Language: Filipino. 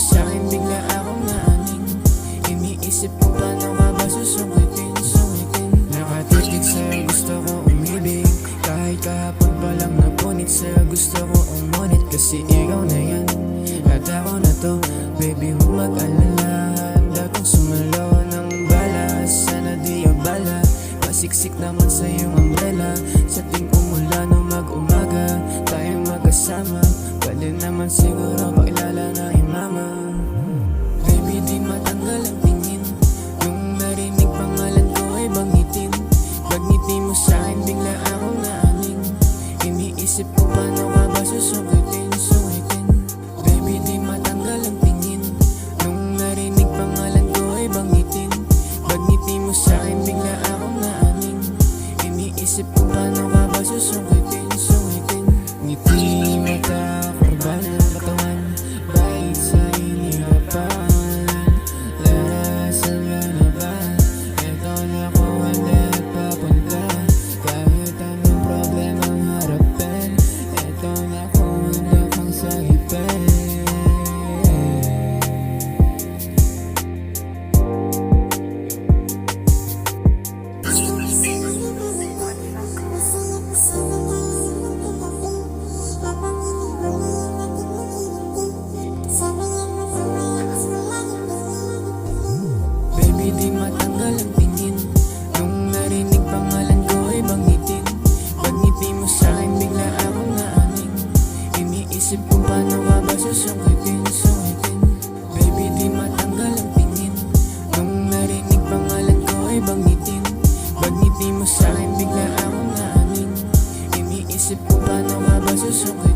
sa'kin bigla akong naaning. Iniisip ko paano ka ba susungitin. Nakatitig sa'yo, gusto ko umibig. Kahit kahapon pa lang napunit sa'yo, gusto ko umunit. Kasi ikaw na yan at ako na to. Baby, huwag mag-alala, handa kong sumalo ng bala. Sana di abala, masiksik naman sa iyong umbrella. Sa ting umulan o mag-umaga, tayo magkasama. Pwede naman siguro pakilala na mama. Baby, di matanggal ang tingin. Nung narinig pangalan ko ay banggitin. Pagngiti mo sa'kin bigla akong naaning. Iniisip ko paano ka ba susungitin. Baby, di matanggal ang tingin. Nung narinig pangalan ko ay banggitin. Pagngiti mo sa'kin bigla akong naaning. Iniisip ko paano ka ba susungitin. Ngiti, mata, kurban ng katawan, bahit sa inirapan. Larasan ka na ba? Eto na ko wala papunta. Kahit anong problemang harapin, eto na ko wala kang sagipin. Di matanggal ang tingin. Nung narinig pangalan ko ay banggitin. Pagngiti mo sa'kin bigla akong naaning. Iniisip ko paano ka ba susungitin. Baby, di matanggal ang tingin. Nung narinig pangalan ko ay banggitin. Pagngiti mo sa'kin bigla akong naaning. Iniisip ko paano ka ba susungitin.